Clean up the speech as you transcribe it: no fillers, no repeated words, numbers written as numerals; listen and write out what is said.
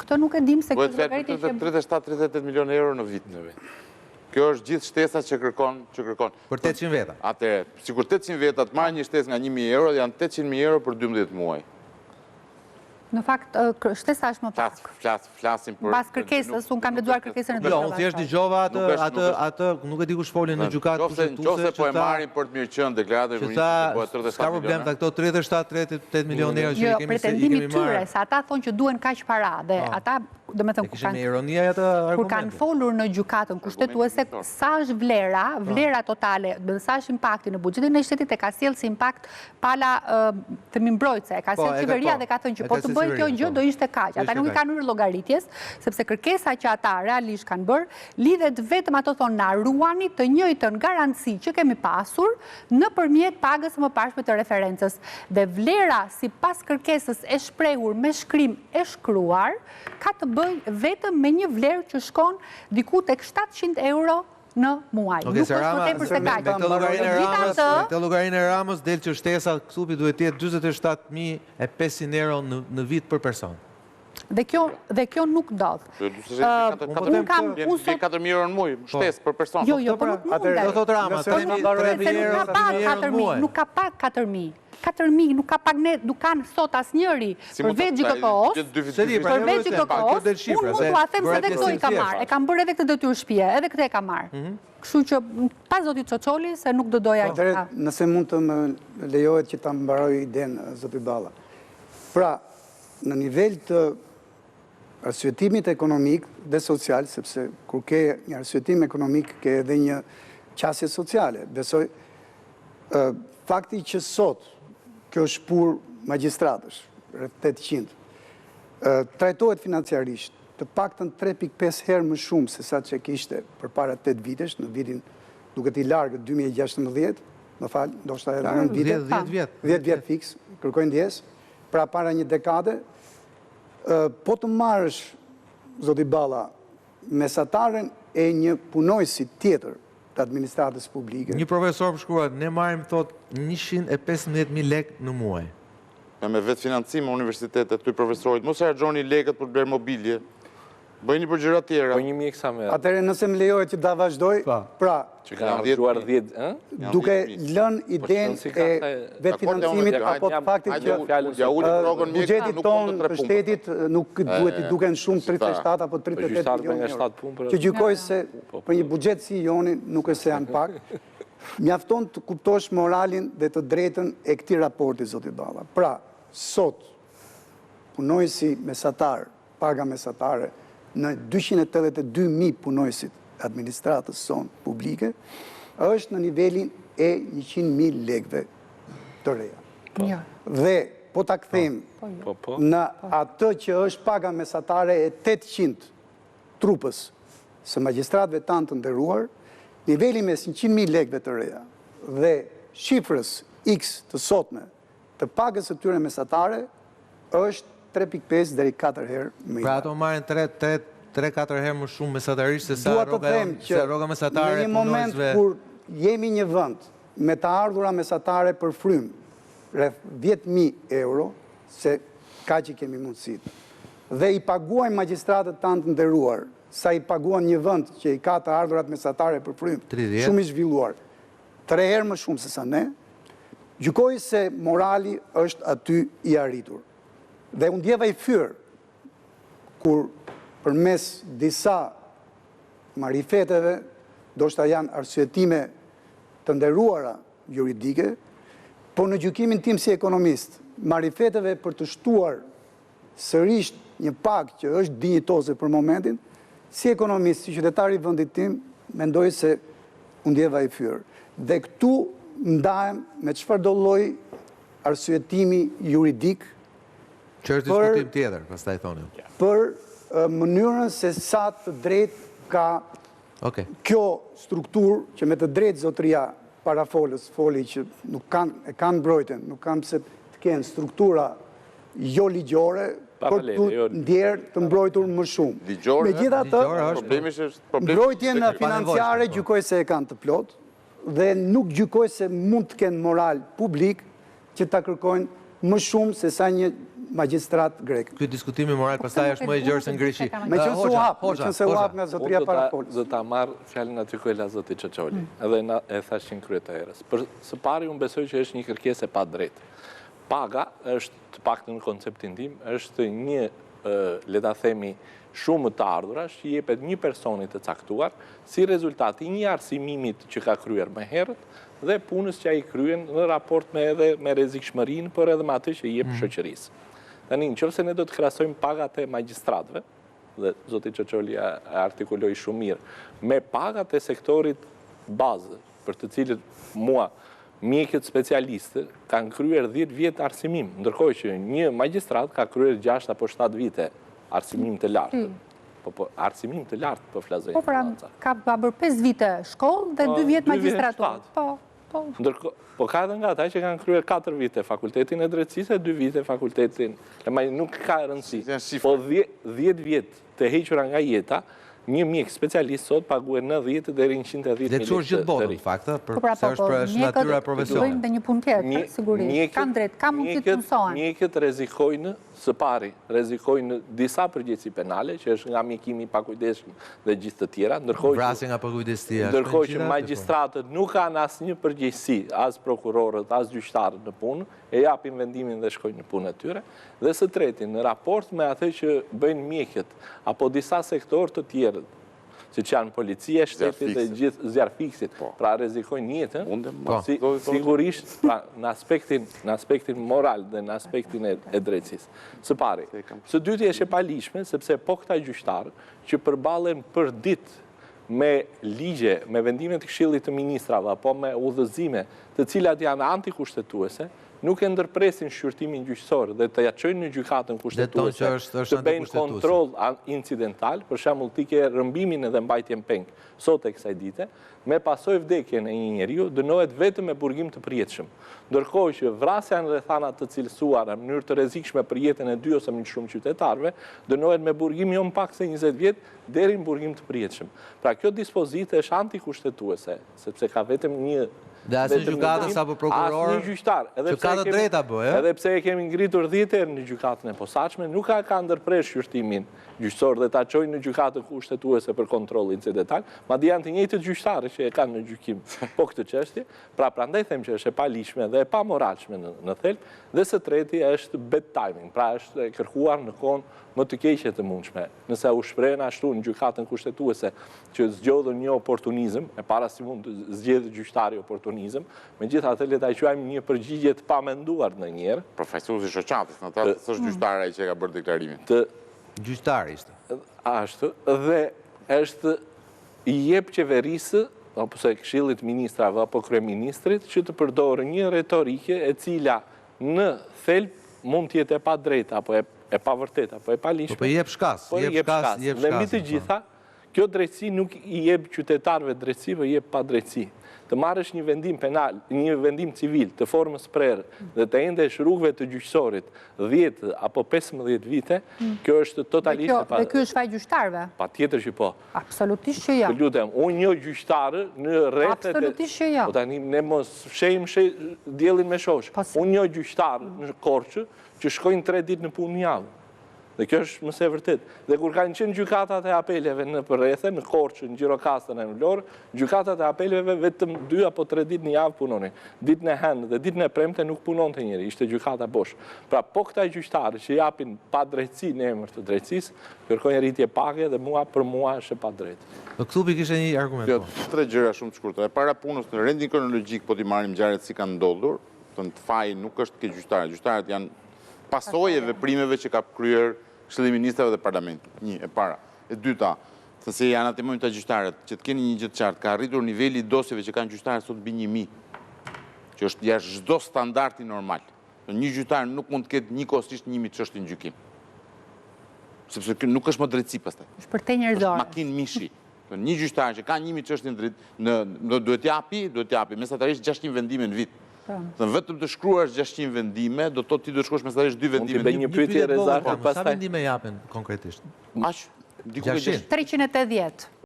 këtë nuk e dim se këtë llogaritje që 37-38 milionë euro në vit. Kjo është gjithë shtesa që kërkon. Për 800 veta. Atëherë, sikur 800 veta të marrë një shtesë nga 1.000 euro, janë 800.000 euro për 12 muaj. Në fakt, shtesa është më pak. Flasim për... Pas kërkesës, unë kam lexuar kërkesën e dyshova. Jo, unë thjesht dëgjova atë, nuk e di kush folin në gjykatë kushtetuese, po e marrin për të mirëqenë deklaratën e ministrit, s'ka problem ta këto 37-38 milionë euro që i kemi pretendimi tyre, se ata thonë që duhen kaq para dhe ata kur kanë folur në gjykatën kushtetuese sa është vlera totale, sa është impakti në buxhetin e shtetit, e ka sjellë si impakt pala mbrojtëse, e ka sjellë qeveria dhe ka thënë që po të bëjë kjo gjë do ishte kaq. Ata nuk i kanë hyrë llogaritjes, sepse kërkesa që ata realisht kanë bërë lidhet vetëm ato thonë na ruani të njëjtën garanci që kemi pasur nëpërmjet pagës së mëparshme të referencës. Dhe vlera sipas kërkesës e shprehur me shkrim e shkruar ka të bëjë vetëm me një vlerë që shkon diku tek 700 euro në muaj. Nuk është për se kaq. Me të llogarinë e Ramës del që shtesa kësupi duhet të jetë 47.500 euro në vit për person. Dhe kjo nuk ndodh. Unë kam 4.000 euro në muaj, shtesë për person. Jo, po nuk mundet. Do thotë Rama, 3.000 euro. Nuk ka pak 4.000. 4.000 nuk ka pak ne dukan sot asnjëri përveç GKK-s. Përveç GKK-s, unë mund t'ua them se edhe këto i ka marrë. E kam bërë edhe këtë detyrë shtëpie, edhe këtë e ka marrë. Kështu që pas zotit Çoçoli se nuk do doja gjëra. Nëse mund të më lejohet që ta mbaroj idenë zoti Balla. Pra, në nivel të arsyetimit ekonomik dhe social, sepse kur ke një arsyetim ekonomik, ke edhe një qasje sociale. Besoj, fakti që sot kjo shpur magistratësh, rreth 800, trajtohet financiarisht të paktën 3.5 herë më shumë se sa që kishte për para 8 vitesh, në vitin duke t'i largë 2016, më falë, ndoshta edhe në vite, 10 vjet fiks, kërkojnë ndjes, pra para një dekade, po të marrësh, zoti Balla, mesataren e një punojësi tjetër të administratës publike. Një profesor më shkruat, ne marrim thot 115.000 lekë në muaj. Me vetë financim në universitetet të profesorit, mos e harxhoni lekët për blerë mobilje, bëjni për gjëra tjera. Po 1.000 sa më. Atëherë nëse më lejohet që ta vazhdoj, pra, që kanë harxuar 10, duke lënë idenë e vetë financimit apo të faktit që buxheti tonë të shtetit nuk duhet i duken shumë 37 apo 38 milionë euro. Që gjykoj se për një buxhet si joni nuk është se janë pak. Mjafton të kuptosh moralin dhe të drejtën e këtij raporti, zoti Balla. Pra, sot punojësi mesatar, paga mesatare në 282.000 punojësit administratës sonë publike, është në nivelin e 100.000 lekëve të reja. Dhe po ta kthejmë në atë që është paga mesatare e 800 trupës së magjistratëve tanë të nderuar, niveli mes 100.000 lekëve të reja dhe shifrës X të sotme të pagës së tyre mesatare është 3.5 deri 4 herë më i madh. Pra ato marrin 3-4 herë më shumë mesatarisht se sa rroga mesatare në një moment kur jemi një vend me të ardhura mesatare për frym rreth 10.000 euro, se kaq që kemi mundësitë, dhe i paguajnë magjistratët tanë të nderuar sa i paguan një vend që i ka të ardhurat mesatare për frym, shumë i zhvilluar, 3 herë më shumë se sa ne, gjykoj se morali është aty i arritur. Dhe unë ndjeva i fyr kur përmes disa marifeteve, do shta janë arsyetime të nderuara juridike, po në gjykimin tim si ekonomist, marifeteve për të shtuar sërish një pagë që është dinjitoze për momentin, si ekonomist, si qytetari i vendit tim, mendoj se unë ndjeva i fyr. Dhe këtu ndahem me çfarë do lloj arsyetimi juridik që është diskutim tjetër, pastaj thonë. Për mënyrën se sa të drejtë ka kjo strukturë që me të drejtë zotëria parafolës foli që nuk kanë mbrojtjen, nuk kanë pse të kenë struktura jo ligjore për të ndjerë të mbrojtur më shumë. Megjithatë, mbrojtjen financiare gjykoj se e kanë të plot dhe nuk gjykoj se mund të kenë moral publik që ta kërkojnë më shumë se sa një magjistrat grek. Ky diskutimi moral pastaj është më i gjerë se në Greqi. Me qënë se u hap nga zotëria para folës. Do ta marr fjalën aty ku e la zoti Çoçoli. Edhe e thash që kryet e herës. Së pari unë besoj që është një kërkesë e padrejtë. Paga është, të paktën në konceptin tim, është një, le ta themi, shumë të ardhurash që jepet një personit të caktuar si rezultat i një arsimimit që ka kryer më herët dhe punës që ai kryen në raport me rrezikshmërinë, por edhe me atë që jep shoqërisë. Tani, nëse ne do të krahasojmë pagat e magjistratëve, dhe zoti Çoçoli e artikuloi shumë mirë, me pagat e sektorit bazë, për të cilët mua mjekët specialistë kanë kryer 10 vjet arsimim, ndërkohë që një magjistrat ka kryer 6 apo 7 vite arsimim të lartë. Po arsimim të lartë po flasoj. Po pra, ka bërë 5 vite shkollë dhe 2 vjet magjistraturë. Po ka edhe nga ata që kanë kryer 4 vite fakultetin e drejtësisë e 2 vite fakultetin. Nuk ka rëndësi. Po 10 vjet të hequra nga jeta, një mjek specialist sot paguhet 90 deri në 110 mijë. Lehtësuar gjithë botën, në fakt, përse është për natyra e profesionit. Bëjmë dhe një punë tjetër, sigurisht. Kanë drejt, kanë mundësi të mësohen. Mjekët rrezikojnë, së pari, rrezikojnë disa përgjegjësi penale, që është nga mjekimi i pakujdesshëm dhe gjithë të tjera, vrasje nga pakujdestia. Ndërkohë që magjistratët nuk kanë asnjë përgjegjësi, as prokurorët, as gjyqtarët në punë, e japin vendimin dhe shkojnë në punë e tyre. Dhe së treti, në raport me atë që bëjnë mjekët apo disa sektor të tjerë, siç janë policia, shtetit dhe gjithë zjarfiksit, pra rrezikojnë jetën, sigurisht në aspektin moral dhe në aspektin e drejtësisë. Së pari, së dyti është e palishme, sepse po këta gjyqtarë që përballen për ditë me ligje, me vendimet të Këshillit të Ministrave, apo me udhëzime të cilat janë antikushtetuese, nuk e ndërpresin shqyrtimin gjyqësor dhe të ja çojnë në gjykatën kushtetuese, të bëjnë kontroll incidental, për shembull ti ke rrëmbimin edhe mbajtjen peng sot e kësaj dite, me pasojë vdekjen e një njeriu dënohet vetëm me burgim të përjetshëm. Ndërkohë që vrasja në rrethana të cilësuara në mënyrë të rrezikshme për jetën e 2 ose më shumë qytetarëve dënohet me burgim jo më pak se 20 vjet deri në burgim të përjetshëm. Pra kjo dispozitë është antikushtetuese, sepse ka vetëm një dhe asnjë gjykatës apo prokuror që ka të drejta bëjë. Edhe pse e kemi ngritur 10 herë në gjykatën e posaçme, nuk ka ndërpresh shqyrtimin gjyqësor dhe ta çojnë në gjykatën kushtetuese për kontroll incidental, madje janë të njëjtët gjyqtarë që e kanë në gjykim po këtë çështje. Pra prandaj them që është e palishme dhe e pamoralshme në thelb, dhe së treti është bad timing, pra është e kërkuar në kohën më të keqe të mundshme. Nëse u shprehen ashtu në gjykatën kushtetuese që zgjodhën një oportunizëm, e para si mund të zgjedhë gjyqtari oportunizëm, megjithatë le ta quajmë një përgjigje të pamenduar ndonjëherë. Profesori Shoqatis, në atë s'është gjyqtari ai që ka bërë deklarimin. Gjyqtari ishte. Ashtu, dhe është i jep qeverisë, apo se Këshillit Ministrave apo Kryeministrit, që të përdorë një retorike e cila në thelb mund të jetë e padrejtë apo e pavërtetë apo e palishme. Po i jep shkas. Dhe mbi të gjitha, kjo drejtësi nuk i jep qytetarëve drejtësi, po i jep padrejtësi. Të marrësh një vendim penal, një vendim civil të formës prerë dhe të endesh rrugëve të gjyqësorit 10 apo 15 vite, kjo është totalisht Dhe ky është faj gjyqtarëve? Patjetër që po. Absolutisht që jo. Lutem, unë një gjyqtarë në rrethet. Absolutisht që jo. Po tani ne mos fshejmë diellin me shosh. Unë një gjyqtarë në Korçë që shkojnë 3 ditë në punë javë. Dhe kjo është mëse vërtet. Dhe kur kanë qenë gjykatat e apeleve në përrethe, në Korçë, në Gjirokastër e në Vlorë, gjykatat e apeleve vetëm 2 apo 3 ditë në javë punonin. Ditën e hënë dhe ditën e premte nuk punonte njëri, ishte gjykata bosh. Pra po këta gjyqtarë që japin pa drejtësi në emër të drejtësisë, kërkojnë rritje pake dhe për mua është pa drejtë. Kthupi kishte një argument. Jo, 3 gjëra shumë të shkurtra. Para punës në rendin kronologjik, po t'i marrim ngjarjet si kanë ndodhur, të faji nuk është ke gjyqtarët. Gjyqtarët janë pasojë e veprimeve që ka kryer Këshilli i Ministrave dhe Parlamenti. Një, e para. E dyta, se janë atë të gjyqtarët, që të keni një gjë të qartë, ka arritur niveli i dosjeve që kanë gjyqtarët sot mbi 1000, që është jashtë çdo standardi normal. Një gjyqtar nuk mund të ketë njëkohësisht 1000 çështje në gjykim. Sepse nuk është më drejtësi pastaj. Është për te njerëzore. Është makinë mishi. Një gjyqtar që ka 1000 çështje në duhet japi mesatarisht 600 vendime në vit. Vetëm të shkruash 600 vendime, do të ti do shkruash mesatarisht 2 vendime. Mund të bëj një pyetje rrezikshme pastaj. Sa vendime japen konkretisht? Aq, diku 380.